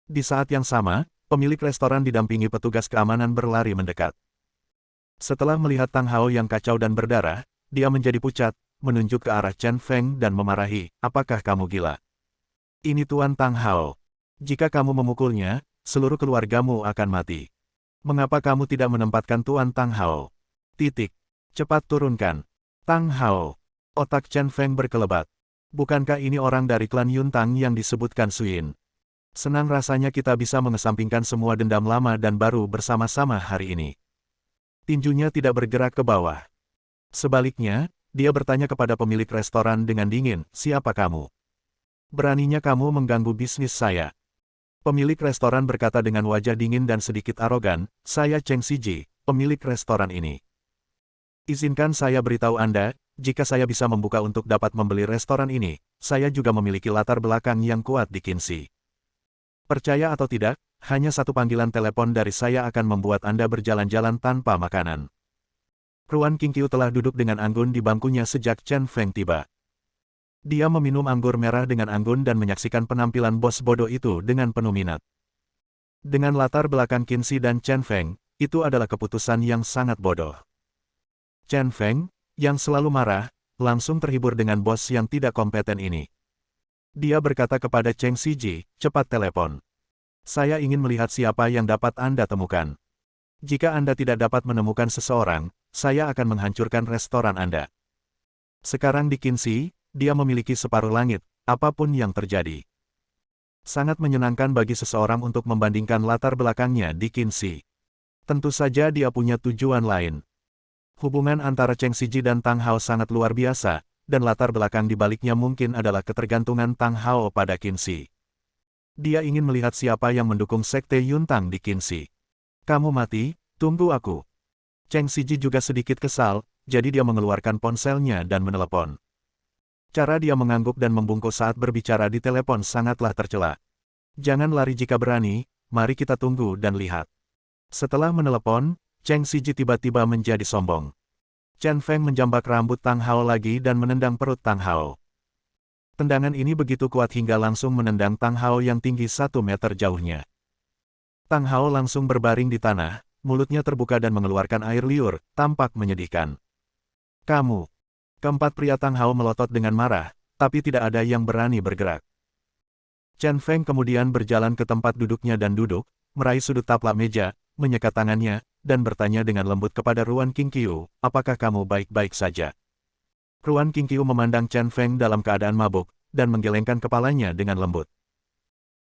S1: Di saat yang sama, pemilik restoran didampingi petugas keamanan berlari mendekat. Setelah melihat Tang Hao yang kacau dan berdarah, dia menjadi pucat, menunjuk ke arah Chen Feng dan memarahi, apakah kamu gila? Ini Tuan Tang Hao. Jika kamu memukulnya, seluruh keluargamu akan mati. Mengapa kamu tidak menempatkan Tuan Tang Hao? Titik. Cepat turunkan. Tang Hao. Otak Chen Feng berkelebat. Bukankah ini orang dari klan Yuntang yang disebutkan Suyin? Senang rasanya kita bisa mengesampingkan semua dendam lama dan baru bersama-sama hari ini. Tinjunya tidak bergerak ke bawah. Sebaliknya, dia bertanya kepada pemilik restoran dengan dingin, siapa kamu? Beraninya kamu mengganggu bisnis saya. Pemilik restoran berkata dengan wajah dingin dan sedikit arogan, saya Cheng Siji, pemilik restoran ini. Izinkan saya beritahu Anda, jika saya bisa membuka untuk dapat membeli restoran ini, saya juga memiliki latar belakang yang kuat di Qinxi. Percaya atau tidak, hanya satu panggilan telepon dari saya akan membuat Anda berjalan-jalan tanpa makanan. Ruan Qingqiu telah duduk dengan anggun di bangkunya sejak Chen Feng tiba. Dia meminum anggur merah dengan anggun dan menyaksikan penampilan bos bodoh itu dengan penuh minat. Dengan latar belakang Qinxi dan Chen Feng, itu adalah keputusan yang sangat bodoh. Chen Feng, yang selalu marah, langsung terhibur dengan bos yang tidak kompeten ini. Dia berkata kepada Cheng Siji, cepat telepon. Saya ingin melihat siapa yang dapat Anda temukan. Jika Anda tidak dapat menemukan seseorang, saya akan menghancurkan restoran Anda. Sekarang di Qinxi, dia memiliki separuh langit, apapun yang terjadi. Sangat menyenangkan bagi seseorang untuk membandingkan latar belakangnya di Qinxi. Tentu saja dia punya tujuan lain. Hubungan antara Cheng Siji dan Tang Hao sangat luar biasa, dan latar belakang di baliknya mungkin adalah ketergantungan Tang Hao pada Qinxi. Dia ingin melihat siapa yang mendukung Sekte Yuntang di Qinxi. Kamu mati, tunggu aku. Cheng Siji juga sedikit kesal, jadi dia mengeluarkan ponselnya dan menelepon. Cara dia mengangguk dan membungkuk saat berbicara di telepon sangatlah tercela. Jangan lari jika berani, mari kita tunggu dan lihat. Setelah menelepon, Cheng Siji tiba-tiba menjadi sombong. Chen Feng menjambak rambut Tang Hao lagi dan menendang perut Tang Hao. Tendangan ini begitu kuat hingga langsung menendang Tang Hao yang tinggi 1 meter jauhnya. Tang Hao langsung berbaring di tanah, mulutnya terbuka dan mengeluarkan air liur, tampak menyedihkan. Kamu. Keempat pria Tang Hao melotot dengan marah, tapi tidak ada yang berani bergerak. Chen Feng kemudian berjalan ke tempat duduknya dan duduk, meraih sudut taplak meja, menyekat tangannya, dan bertanya dengan lembut kepada Ruan Qingqiu, apakah kamu baik-baik saja? Ruan Qingqiu memandang Chen Feng dalam keadaan mabuk, dan menggelengkan kepalanya dengan lembut.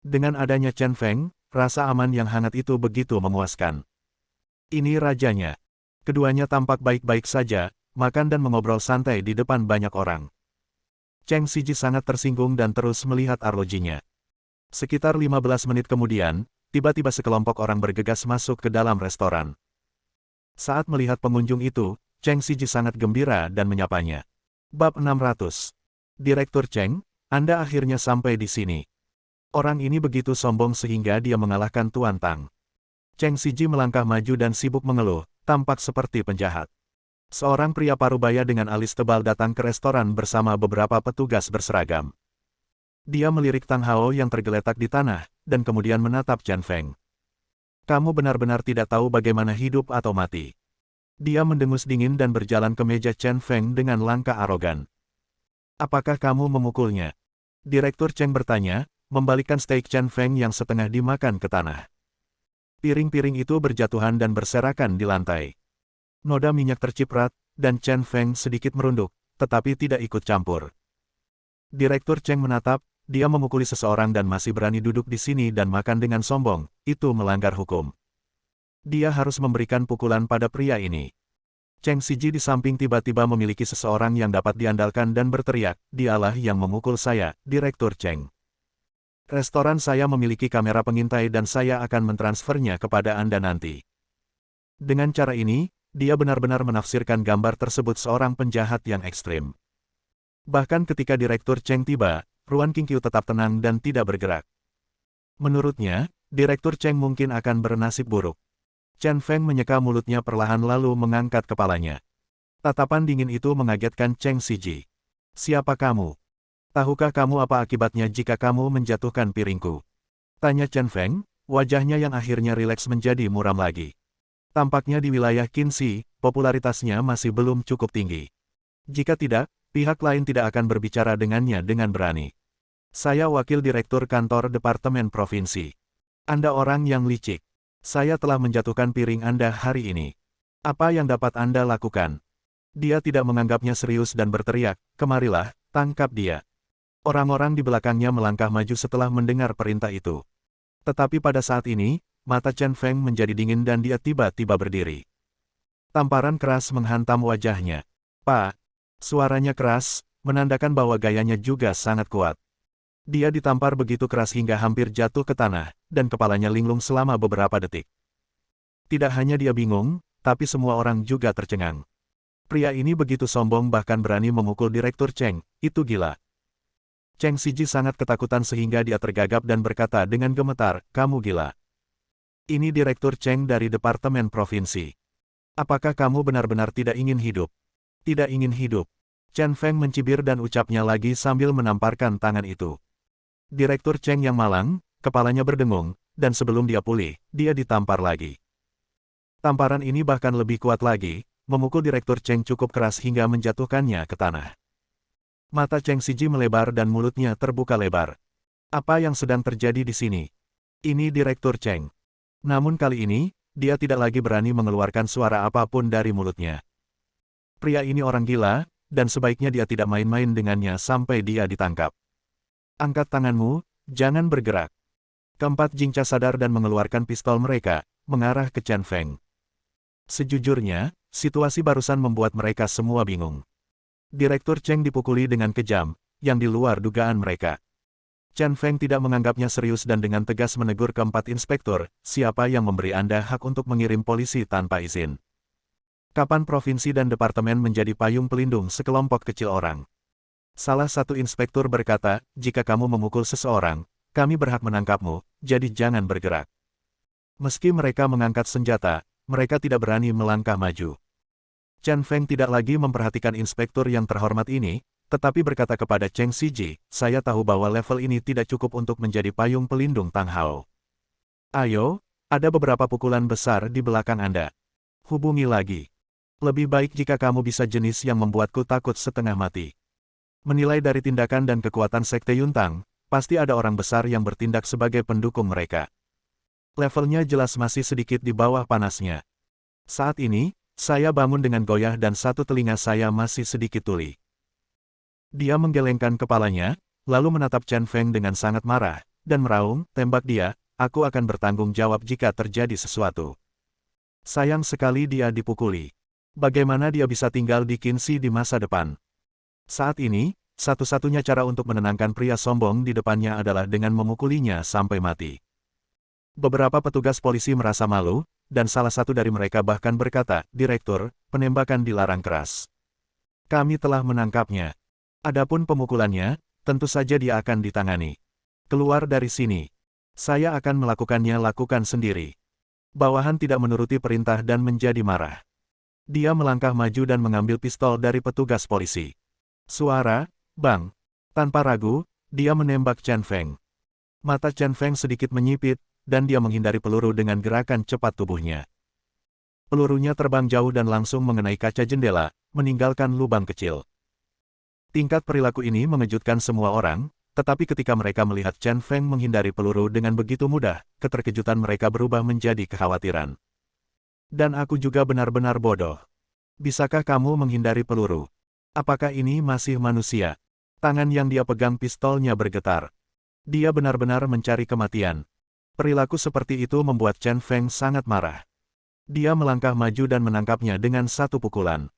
S1: Dengan adanya Chen Feng, rasa aman yang hangat itu begitu memuaskan. Ini rajanya. Keduanya tampak baik-baik saja, makan dan mengobrol santai di depan banyak orang. Cheng Siji sangat tersinggung dan terus melihat arlojinya. Sekitar 15 menit kemudian, tiba-tiba sekelompok orang bergegas masuk ke dalam restoran. Saat melihat pengunjung itu, Cheng Siji sangat gembira dan menyapanya. Bab 600. Direktur Cheng, Anda akhirnya sampai di sini. Orang ini begitu sombong sehingga dia mengalahkan Tuan Tang. Cheng Siji melangkah maju dan sibuk mengeluh, tampak seperti penjahat. Seorang pria parubaya dengan alis tebal datang ke restoran bersama beberapa petugas berseragam. Dia melirik Tang Hao yang tergeletak di tanah, dan kemudian menatap Chen Feng. Kamu benar-benar tidak tahu bagaimana hidup atau mati. Dia mendengus dingin dan berjalan ke meja Chen Feng dengan langkah arogan. Apakah kamu memukulnya? Direktur Cheng bertanya, membalikkan steak Chen Feng yang setengah dimakan ke tanah. Piring-piring itu berjatuhan dan berserakan di lantai. Noda minyak terciprat, dan Chen Feng sedikit merunduk, tetapi tidak ikut campur. Direktur Cheng menatap, dia memukuli seseorang dan masih berani duduk di sini dan makan dengan sombong, itu melanggar hukum. Dia harus memberikan pukulan pada pria ini. Cheng Siji di samping tiba-tiba memiliki seseorang yang dapat diandalkan dan berteriak, dialah yang memukul saya, Direktur Cheng. Restoran saya memiliki kamera pengintai dan saya akan mentransfernya kepada Anda nanti. Dengan cara ini, dia benar-benar menafsirkan gambar tersebut seorang penjahat yang ekstrim. Bahkan ketika Direktur Cheng tiba, Ruan Qingqiu tetap tenang dan tidak bergerak. Menurutnya, Direktur Cheng mungkin akan bernasib buruk. Chen Feng menyeka mulutnya perlahan lalu mengangkat kepalanya. Tatapan dingin itu mengagetkan Cheng Siji. Siapa kamu? Tahukah kamu apa akibatnya jika kamu menjatuhkan piringku? Tanya Chen Feng, wajahnya yang akhirnya rileks menjadi muram lagi. Tampaknya di wilayah Qinxi, popularitasnya masih belum cukup tinggi. Jika tidak, pihak lain tidak akan berbicara dengannya dengan berani. Saya wakil direktur kantor Departemen Provinsi. Anda orang yang licik. Saya telah menjatuhkan piring Anda hari ini. Apa yang dapat Anda lakukan? Dia tidak menganggapnya serius dan berteriak, kemarilah, tangkap dia. Orang-orang di belakangnya melangkah maju setelah mendengar perintah itu. Tetapi pada saat ini, mata Chen Feng menjadi dingin dan dia tiba-tiba berdiri. Tamparan keras menghantam wajahnya. Pak! Suaranya keras, menandakan bahwa gayanya juga sangat kuat. Dia ditampar begitu keras hingga hampir jatuh ke tanah, dan kepalanya linglung selama beberapa detik. Tidak hanya dia bingung, tapi semua orang juga tercengang. Pria ini begitu sombong bahkan berani memukul Direktur Cheng, itu gila. Cheng Siji sangat ketakutan sehingga dia tergagap dan berkata dengan gemetar, kamu gila. Ini Direktur Cheng dari Departemen Provinsi. Apakah kamu benar-benar tidak ingin hidup? Tidak ingin hidup. Chen Feng mencibir dan ucapnya lagi sambil menamparkan tangan itu. Direktur Cheng yang malang, kepalanya berdengung, dan sebelum dia pulih, dia ditampar lagi. Tamparan ini bahkan lebih kuat lagi, memukul Direktur Cheng cukup keras hingga menjatuhkannya ke tanah. Mata Cheng Siji melebar dan mulutnya terbuka lebar. Apa yang sedang terjadi di sini? Ini Direktur Cheng. Namun kali ini, dia tidak lagi berani mengeluarkan suara apapun dari mulutnya. Pria ini orang gila, dan sebaiknya dia tidak main-main dengannya sampai dia ditangkap. Angkat tanganmu, jangan bergerak. Keempat Jingca sadar dan mengeluarkan pistol mereka, mengarah ke Chen Feng. Sejujurnya, situasi barusan membuat mereka semua bingung. Direktur Cheng dipukuli dengan kejam, yang di luar dugaan mereka. Chen Feng tidak menganggapnya serius dan dengan tegas menegur keempat inspektur, siapa yang memberi Anda hak untuk mengirim polisi tanpa izin? Kapan provinsi dan departemen menjadi payung pelindung sekelompok kecil orang? Salah satu inspektur berkata, jika kamu memukul seseorang, kami berhak menangkapmu, jadi jangan bergerak. Meski mereka mengangkat senjata, mereka tidak berani melangkah maju. Chen Feng tidak lagi memperhatikan inspektur yang terhormat ini, tetapi berkata kepada Cheng Siji, saya tahu bahwa level ini tidak cukup untuk menjadi payung pelindung Tang Hao. Ayo, ada beberapa pukulan besar di belakang Anda. Hubungi lagi. Lebih baik jika kamu bisa jenis yang membuatku takut setengah mati. Menilai dari tindakan dan kekuatan Sekte Yuntang, pasti ada orang besar yang bertindak sebagai pendukung mereka. Levelnya jelas masih sedikit di bawah panasnya. Saat ini, saya bangun dengan goyah dan satu telinga saya masih sedikit tuli. Dia menggelengkan kepalanya, lalu menatap Chen Feng dengan sangat marah, dan meraung, tembak dia, aku akan bertanggung jawab jika terjadi sesuatu. Sayang sekali dia dipukuli. Bagaimana dia bisa tinggal di Qinxi di masa depan? Saat ini, satu-satunya cara untuk menenangkan pria sombong di depannya adalah dengan memukulinya sampai mati. Beberapa petugas polisi merasa malu, dan salah satu dari mereka bahkan berkata, "Direktur, penembakan dilarang keras. Kami telah menangkapnya. Adapun pemukulannya, tentu saja dia akan ditangani. Keluar dari sini. Saya akan melakukannya lakukan sendiri." Bawahan tidak menuruti perintah dan menjadi marah. Dia melangkah maju dan mengambil pistol dari petugas polisi. Suara, bang. Tanpa ragu, dia menembak Chen Feng. Mata Chen Feng sedikit menyipit, dan dia menghindari peluru dengan gerakan cepat tubuhnya. Pelurunya terbang jauh dan langsung mengenai kaca jendela, meninggalkan lubang kecil. Tingkat perilaku ini mengejutkan semua orang, tetapi ketika mereka melihat Chen Feng menghindari peluru dengan begitu mudah, keterkejutan mereka berubah menjadi kekhawatiran. Dan aku juga benar-benar bodoh. Bisakah kamu menghindari peluru? Apakah ini masih manusia? Tangan yang dia pegang pistolnya bergetar. Dia benar-benar mencari kematian. Perilaku seperti itu membuat Chen Feng sangat marah. Dia melangkah maju dan menangkapnya dengan satu pukulan.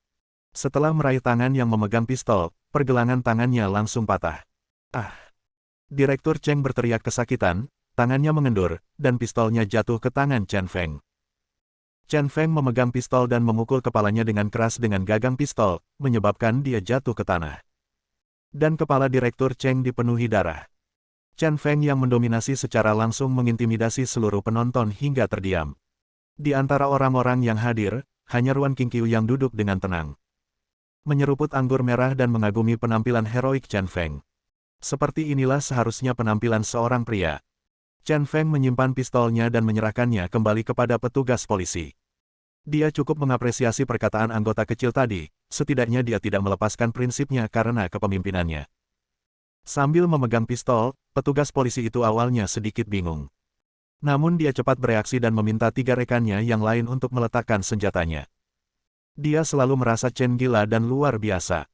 S1: Setelah meraih tangan yang memegang pistol, pergelangan tangannya langsung patah. Ah! Direktur Cheng berteriak kesakitan, tangannya mengendur, dan pistolnya jatuh ke tangan Chen Feng. Chen Feng memegang pistol dan memukul kepalanya dengan keras dengan gagang pistol, menyebabkan dia jatuh ke tanah. Dan kepala Direktur Cheng dipenuhi darah. Chen Feng yang mendominasi secara langsung mengintimidasi seluruh penonton hingga terdiam. Di antara orang-orang yang hadir, hanya Ruan Qingqiu yang duduk dengan tenang. Menyeruput anggur merah dan mengagumi penampilan heroik Chen Feng. Seperti inilah seharusnya penampilan seorang pria. Chen Feng menyimpan pistolnya dan menyerahkannya kembali kepada petugas polisi. Dia cukup mengapresiasi perkataan anggota kecil tadi, setidaknya dia tidak melepaskan prinsipnya karena kepemimpinannya. Sambil memegang pistol, petugas polisi itu awalnya sedikit bingung. Namun dia cepat bereaksi dan meminta 3 rekannya yang lain untuk meletakkan senjatanya. Dia selalu merasa Chen gila dan luar biasa.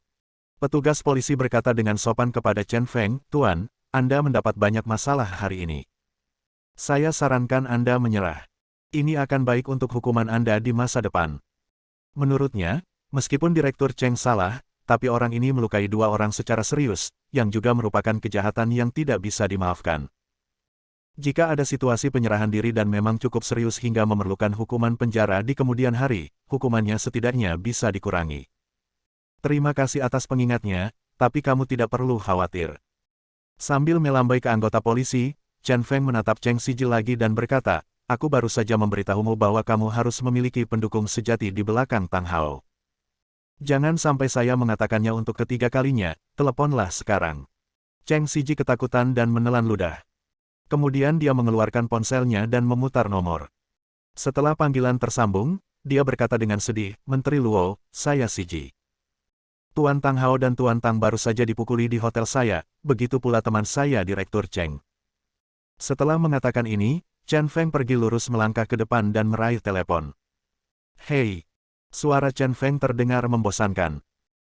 S1: Petugas polisi berkata dengan sopan kepada Chen Feng, "Tuan, Anda mendapat banyak masalah hari ini. Saya sarankan Anda menyerah. Ini akan baik untuk hukuman Anda di masa depan." Menurutnya, meskipun Direktur Cheng salah, tapi orang ini melukai 2 orang secara serius, yang juga merupakan kejahatan yang tidak bisa dimaafkan. Jika ada situasi penyerahan diri dan memang cukup serius hingga memerlukan hukuman penjara di kemudian hari, hukumannya setidaknya bisa dikurangi. Terima kasih atas pengingatnya, tapi kamu tidak perlu khawatir. Sambil melambai ke anggota polisi, Chen Feng menatap Cheng Siji lagi dan berkata, "Aku baru saja memberitahumu bahwa kamu harus memiliki pendukung sejati di belakang Tang Hao. Jangan sampai saya mengatakannya untuk ketiga kalinya, teleponlah sekarang." Cheng Siji ketakutan dan menelan ludah. Kemudian dia mengeluarkan ponselnya dan memutar nomor. Setelah panggilan tersambung, dia berkata dengan sedih, "Menteri Luo, saya Siji. Tuan Tang Hao dan Tuan Tang baru saja dipukuli di hotel saya, begitu pula teman saya Direktur Cheng." Setelah mengatakan ini, Chen Feng pergi lurus melangkah ke depan dan meraih telepon. "Hei!" Suara Chen Feng terdengar membosankan.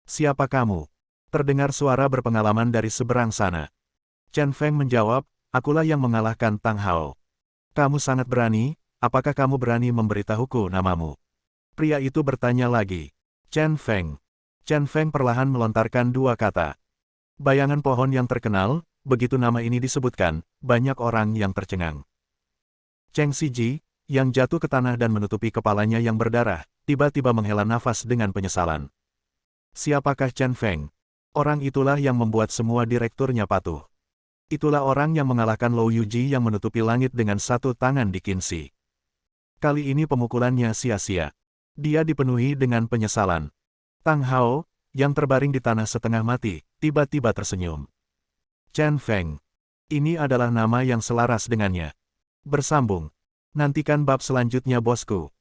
S1: "Siapa kamu?" Terdengar suara berpengalaman dari seberang sana. Chen Feng menjawab, "Akulah yang mengalahkan Tang Hao." "Kamu sangat berani, apakah kamu berani memberitahuku namamu?" Pria itu bertanya lagi. "Chen Feng." Chen Feng perlahan melontarkan 2 kata. Bayangan pohon yang terkenal, begitu nama ini disebutkan, banyak orang yang tercengang. Cheng Siji, yang jatuh ke tanah dan menutupi kepalanya yang berdarah, tiba-tiba menghela nafas dengan penyesalan. Siapakah Chen Feng? Orang itulah yang membuat semua direkturnya patuh. Itulah orang yang mengalahkan Lou Yuji yang menutupi langit dengan 1 tangan di Qinxi. Kali ini pemukulannya sia-sia. Dia dipenuhi dengan penyesalan. Tang Hao, yang terbaring di tanah setengah mati, tiba-tiba tersenyum. Chen Feng. Ini adalah nama yang selaras dengannya. Bersambung. Nantikan bab selanjutnya bosku.